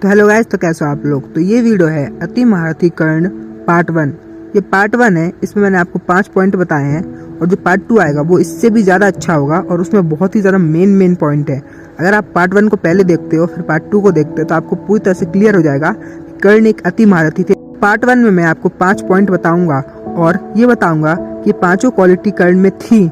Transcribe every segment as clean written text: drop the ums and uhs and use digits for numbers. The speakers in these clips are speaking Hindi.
तो हेलो गाइस, तो कैसे हो आप लोग। तो ये वीडियो है अति महारथी कर्ण पार्ट 1। ये पार्ट 1 है। इसमें मैंने आपको 5 पॉइंट बताए हैं और जो पार्ट 2 आएगा वो इससे भी ज़्यादा अच्छा होगा और उसमें बहुत ही ज़्यादा मेन पॉइंट है। अगर आप पार्ट 1 को पहले देखते हो फिर पार्ट 2 को देखते हो तो आपको पूरी तरह से क्लियर हो जाएगा कि कर्ण एक अति महारथी थे। पार्ट 1 में मैं आपको 5 पॉइंट बताऊँगा और ये बताऊँगा कि पाँचों क्वालिटी कर्ण में थी,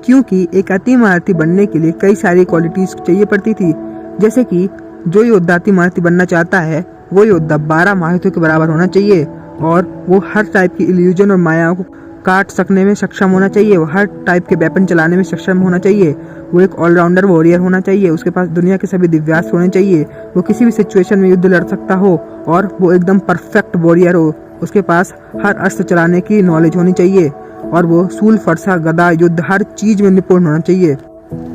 क्योंकि एक अति महारथी बनने के लिए कई सारी क्वालिटीज़ चाहिए पड़ती थी। जैसे कि जो योद्धा अति महारथी बनना चाहता है वो योद्धा 12 महारथियों के बराबर होना चाहिए और वो हर टाइप की इल्यूजन और मायाओं को काट सकने में सक्षम होना चाहिए। वो हर टाइप के वेपन चलाने में सक्षम होना चाहिए। वो एक ऑलराउंडर वॉरियर होना चाहिए। उसके पास दुनिया के सभी दिव्यास्त्र होने चाहिए। वो किसी भी सिचुएशन में युद्ध लड़ सकता हो और वो एकदम परफेक्ट वॉरियर हो। उसके पास हर अस्त्र चलाने की नॉलेज होनी चाहिए और वो सूल, फरसा, गदा, युद्ध हर चीज में निपुण होना चाहिए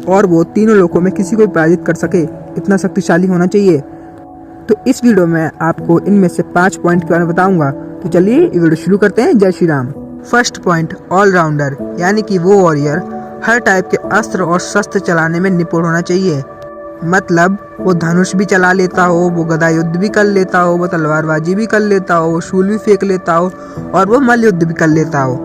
और वो तीनों लोकों में किसी को भी पराजित कर सके, इतना शक्तिशाली होना चाहिए। तो इस वीडियो में आपको इनमें से 5 पॉइंट के बारे में बताऊंगा। तो चलिए ये वीडियो शुरू करते हैं। जय Shri Ram. First point, allrounder, यानी कि वो वॉरियर हर टाइप के अस्त्र और शस्त्र चलाने में निपुण होना चाहिए। मतलब वो धनुष भी चला लेता हो, वो गदा युद्ध भी कर लेता हो, वो तलवारबाजी भी कर लेता हो, वो शूल भी फेंक लेता हो और वो मल्ल युद्ध भी कर लेता हो।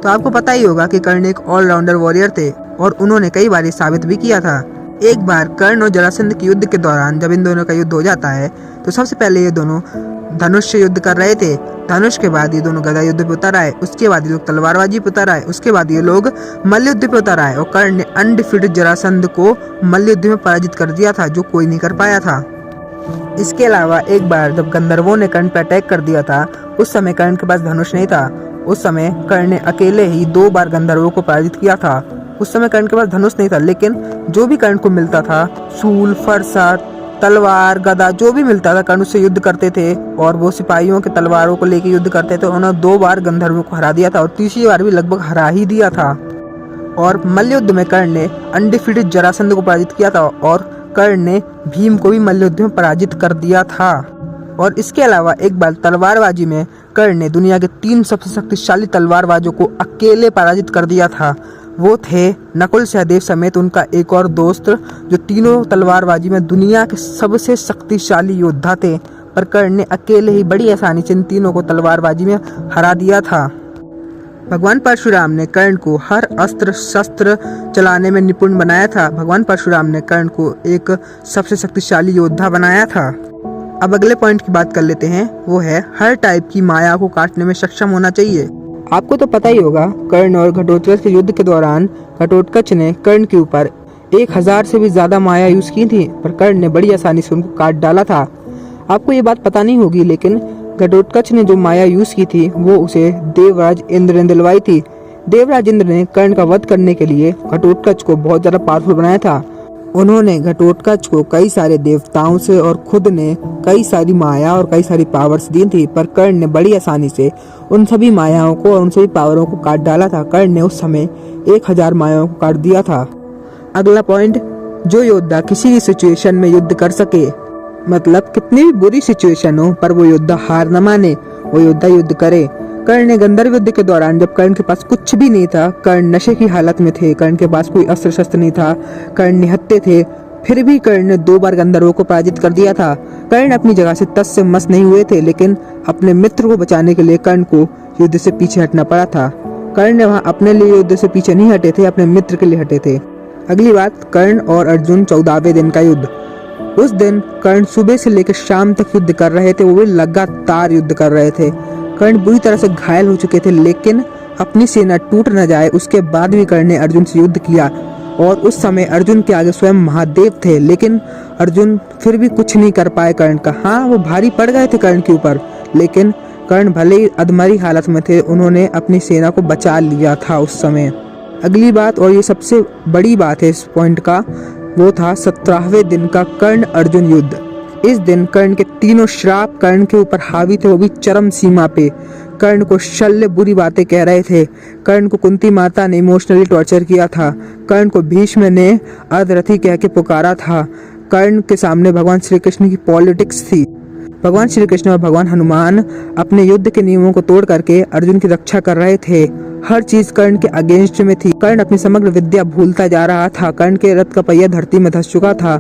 तो आपको पता ही होगा कि कर्ण एक ऑलराउंडर वॉरियर थे और उन्होंने कई बार साबित भी किया था। एक बार कर्ण और जरासंध के युद्ध के दौरान जब इन दोनों का युद्ध हो जाता है तो सबसे पहले ये दोनों धनुष से युद्ध कर रहे थे। धनुष के बाद ये दोनों गदा युद्ध पे उतर आए। उसके बाद ये लोग तलवारबाजी पे उतर आए। उसके बाद ये लोग मल्ल युद्ध पे उतर आए और कर्ण ने अनडिफीटेड जरासंध को मल्ल युद्ध में पराजित कर दिया था, जो कोई नहीं कर पाया था। इसके अलावा एक बार जब गंधर्वों ने कर्ण पे अटैक कर दिया था, उस समय कर्ण के पास धनुष नहीं था। उस समय कर्ण ने अकेले ही 2 बार गंधर्वों को पराजित किया था। उस समय कर्ण के पास धनुष नहीं था, लेकिन जो भी कर्ण को मिलता था, सूल, फरसा, तलवार, गदा, जो भी मिलता था, कर्ण उससे युद्ध करते थे और वो सिपाहियों के तलवारों को लेकर युद्ध करते थे। उन्होंने 2 बार गंधर्वों को हरा दिया था और तीसरी बार भी लगभग हरा ही दिया था। और मल्ल युद्ध में कर्ण ने अनडिफीटेड जरासंध को पराजित किया था और कर्ण ने भीम को भी मल्ल युद्ध में पराजित कर दिया था। और इसके अलावा एक बार तलवारबाजी में कर्ण ने दुनिया के 3 सबसे शक्तिशाली तलवारबाजों को अकेले पराजित कर दिया था। वो थे नकुल, सहदेव समेत उनका एक और दोस्त, जो तीनों तलवारबाजी में दुनिया के सबसे शक्तिशाली योद्धा थे, पर कर्ण ने अकेले ही बड़ी आसानी से इन तीनों को तलवारबाजी में हरा दिया था। भगवान परशुराम ने कर्ण को हर अस्त्र शस्त्र चलाने में निपुण बनाया था। भगवान परशुराम ने कर्ण को एक सबसे शक्तिशाली योद्धा बनाया था। अब अगले पॉइंट की बात कर लेते हैं। वो है हर टाइप की माया को काटने में सक्षम होना चाहिए। आपको तो पता ही होगा, कर्ण और घटोत्कच के युद्ध के दौरान घटोत्कच ने कर्ण के ऊपर 1000 से भी ज्यादा माया यूज की थी, पर कर्ण ने बड़ी आसानी से उनको काट डाला था। आपको ये बात पता नहीं होगी, लेकिन घटोत्कच ने जो माया यूज की थी वो उसे देवराज इंद्र ने दिलवाई थी। देवराज इंद्र ने कर्ण का वध करने के लिए घटोत्कच को बहुत ज्यादा पावरफुल बनाया था। उन्होंने घटोत्कच को कई सारे देवताओं से और खुद ने कई सारी माया और कई सारी पावर्स दी थी, पर कर्ण ने बड़ी आसानी से उन सभी मायाओं को और उन सभी पावरों को काट डाला था। कर्ण ने उस समय 1000 मायाओं को काट दिया था। अगला पॉइंट, जो योद्धा किसी भी सिचुएशन में युद्ध कर सके, मतलब कितनी भी बुरी सिचुएशन हो पर वो योद्धा हार न माने, वो योद्धा युद्ध करे। कर्ण ने गंधर्व युद्ध के दौरान जब कर्ण के पास कुछ भी नहीं था, कर्ण नशे की हालत में थे, कर्ण के पास कोई अस्त्र शस्त्र नहीं था, कर्ण निहत्थे थे, फिर भी कर्ण ने 2 बार गंधर्वों को पराजित कर दिया था। कर्ण अपनी जगह से तस से मस नहीं हुए थे, लेकिन अपने मित्र को बचाने के लिए कर्ण को युद्ध से पीछे हटना पड़ा था। कर्ण ने वहाँ अपने लिए युद्ध से पीछे नहीं हटे थे, अपने मित्र के लिए हटे थे। अगली बात, कर्ण और अर्जुन 14वें दिन का युद्ध। उस दिन कर्ण सुबह से लेकर शाम तक युद्ध कर रहे थे। वो भी लगातार युद्ध कर रहे थे। कर्ण बुरी तरह से घायल हो चुके थे, लेकिन अपनी सेना टूट न जाए उसके बाद भी कर्ण ने अर्जुन से युद्ध किया और उस समय अर्जुन के आगे स्वयं महादेव थे, लेकिन अर्जुन फिर भी कुछ नहीं कर पाए कर्ण का। हाँ, वो भारी पड़ गए थे कर्ण के ऊपर, लेकिन कर्ण भले ही अधमरी हालत में थे, उन्होंने अपनी सेना को बचा लिया था उस समय। अगली बात, और ये सबसे बड़ी बात है इस पॉइंट का, वो था 17वें दिन का कर्ण अर्जुन युद्ध। इस दिन कर्ण के तीनों श्राप कर्ण के ऊपर हावी थे, वो भी चरम सीमा पे। कर्ण को शल्य बुरी बातें कह रहे थे। कर्ण को कुंती माता ने इमोशनली टॉर्चर किया था। कर्ण को भीष्म ने अर्धरथी कह के पुकारा था। कर्ण के सामने भगवान श्री कृष्ण की पॉलिटिक्स थी। भगवान श्री कृष्ण और भगवान हनुमान अपने युद्ध के नियमों को तोड़ करके अर्जुन की रक्षा कर रहे थे। हर चीज कर्ण के अगेंस्ट में थी। कर्ण अपनी समग्र विद्या भूलता जा रहा था। कर्ण के रथ का पहिया धरती में धंस चुका था।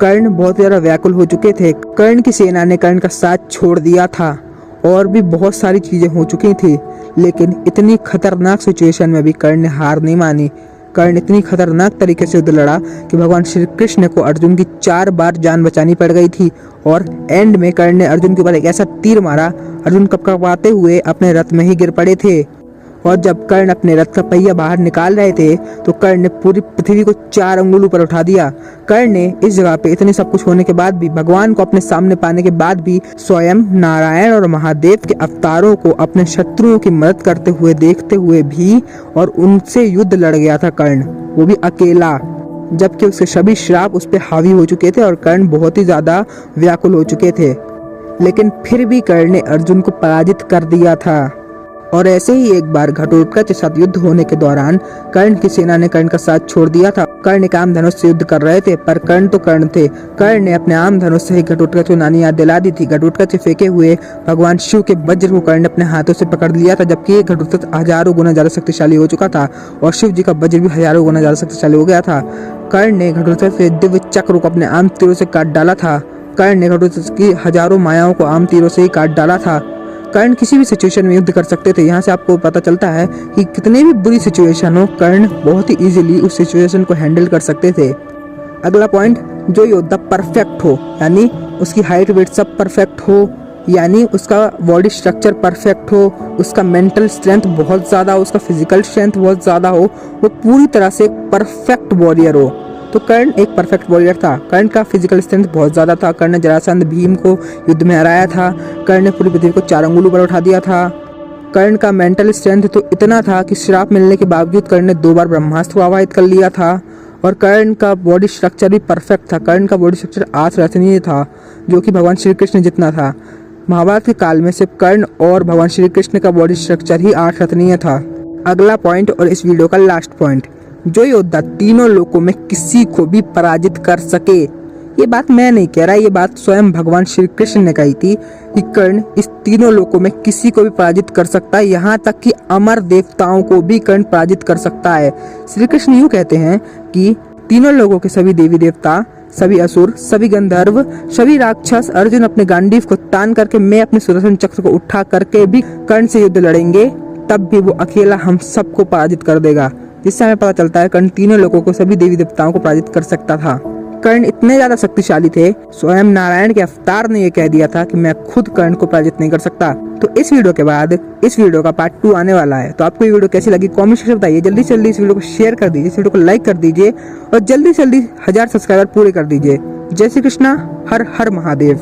कर्ण बहुत ज्यादा व्याकुल हो चुके थे। कर्ण की सेना ने कर्ण का साथ छोड़ दिया था और भी बहुत सारी चीजें हो चुकी थी, लेकिन इतनी खतरनाक सिचुएशन में भी कर्ण ने हार नहीं मानी। कर्ण इतनी खतरनाक तरीके से युद्ध लड़ा कि भगवान श्री कृष्ण को अर्जुन की 4 बार जान बचानी पड़ गई थी और एंड में कर्ण ने अर्जुन के ऊपर एक ऐसा तीर मारा, अर्जुन कपकपाते हुए अपने रथ में ही गिर पड़े थे। और जब कर्ण अपने रथ का पहिया बाहर निकाल रहे थे तो कर्ण ने पूरी पृथ्वी को 4 अंगुल ऊपर उठा दिया। कर्ण ने इस जगह पे इतने सब कुछ होने के बाद भी, भगवान को अपने सामने पाने के बाद भी, स्वयं नारायण और महादेव के अवतारों को अपने शत्रुओं की मदद करते हुए देखते हुए भी और उनसे युद्ध लड़ गया था कर्ण, वो भी अकेला, जबकि उसके सभी श्राप उस पर हावी हो चुके थे और कर्ण बहुत ही ज्यादा व्याकुल हो चुके थे। लेकिन फिर भी कर्ण ने अर्जुन को पराजित कर दिया था। और ऐसे ही एक बार घटोत्कच के साथ युद्ध होने के दौरान कर्ण की सेना ने कर्ण का साथ छोड़ दिया था। कर्ण एक आम धनुष से युद्ध कर रहे थे, पर कर्ण तो कर्ण थे। कर्ण ने अपने आम धनुष से ही घटोत्कच को नानी याद दिला दी थी। घटोत्कच से फेंके हुए भगवान शिव के वज्र को कर्ण ने अपने हाथों से पकड़ लिया था, जबकि ये घटोत्कच हजारों गुना ज्यादा शक्तिशाली हो चुका था और शिव जी का वज्र भी हजारों गुना ज्यादा शक्तिशाली हो गया था। कर्ण ने घटोत्कच से दिव्य चक्र को अपने आम तीरों से काट डाला था। कर्ण ने घटोत्कच की हजारों मायाओं को आम तीरों से ही काट डाला था। कर्ण किसी भी सिचुएशन में युद्ध कर सकते थे। यहाँ से आपको पता चलता है कि कितने भी बुरी सिचुएशन हो, कर्ण बहुत ही इजीली उस सिचुएशन को हैंडल कर सकते थे। अगला पॉइंट, जो योद्धा परफेक्ट हो, यानी उसकी हाइट वेट सब परफेक्ट हो, यानी उसका बॉडी स्ट्रक्चर परफेक्ट हो, उसका मेंटल स्ट्रेंथ बहुत ज़्यादा हो, उसका फिजिकल स्ट्रेंथ बहुत ज़्यादा हो, वो पूरी तरह से एक परफेक्ट वॉरियर हो, तो कर्ण एक परफेक्ट वॉरियर था। कर्ण का फिजिकल स्ट्रेंथ बहुत ज़्यादा था। कर्ण ने जरासंध भीम को युद्ध में हराया था। कर्ण ने पूरी पृथ्वी को 4 अंगुलों पर उठा दिया था। कर्ण का मेंटल स्ट्रेंथ तो इतना था कि श्राप मिलने के बावजूद कर्ण ने 2 बार ब्रह्मास्त्र को आवाहित कर लिया था। और कर्ण का बॉडी स्ट्रक्चर भी परफेक्ट था। कर्ण का बॉडी स्ट्रक्चर 8 रत्नीय था, जो कि भगवान श्री कृष्ण जितना था। महाभारत के काल में सिर्फ कर्ण और भगवान श्री कृष्ण का बॉडी स्ट्रक्चर ही 8 रत्नीय था। अगला पॉइंट और इस वीडियो का लास्ट पॉइंट, जो योद्धा तीनों लोकों में किसी को भी पराजित कर सके। ये बात मैं नहीं कह रहा, ये बात स्वयं भगवान श्री कृष्ण ने कही थी कि कर्ण इस तीनों लोकों में किसी को भी पराजित कर सकता है, यहाँ तक कि अमर देवताओं को भी कर्ण पराजित कर सकता है। श्री कृष्ण यूँ कहते हैं कि तीनों लोगों के सभी देवी देवता, सभी असुर, सभी गंधर्व, सभी राक्षस अर्जुन अपने गांडीव को तान करके, मैं अपने सुदर्शन चक्र को उठा करके भी कर्ण से युद्ध लड़ेंगे, तब भी वो अकेला हम सबको पराजित कर देगा। जिससे हमें पता चलता है कर्ण तीनों लोगों को, सभी देवी देवताओं को पराजित कर सकता था। कर्ण इतने ज्यादा शक्तिशाली थे, स्वयं नारायण के अवतार ने यह कह दिया था कि मैं खुद कर्ण को पराजित नहीं कर सकता। तो इस वीडियो के बाद इस वीडियो का पार्ट 2 आने वाला है। तो आपको ये वीडियो कैसी लगी कमेंट सेक्शन में बताइए। जल्दी से जल्दी इस वीडियो को शेयर कर दीजिए, इस वीडियो को लाइक कर दीजिए और जल्दी से जल्दी 1000 सब्सक्राइबर पूरे कर दीजिए। जय श्री कृष्णा, हर हर महादेव।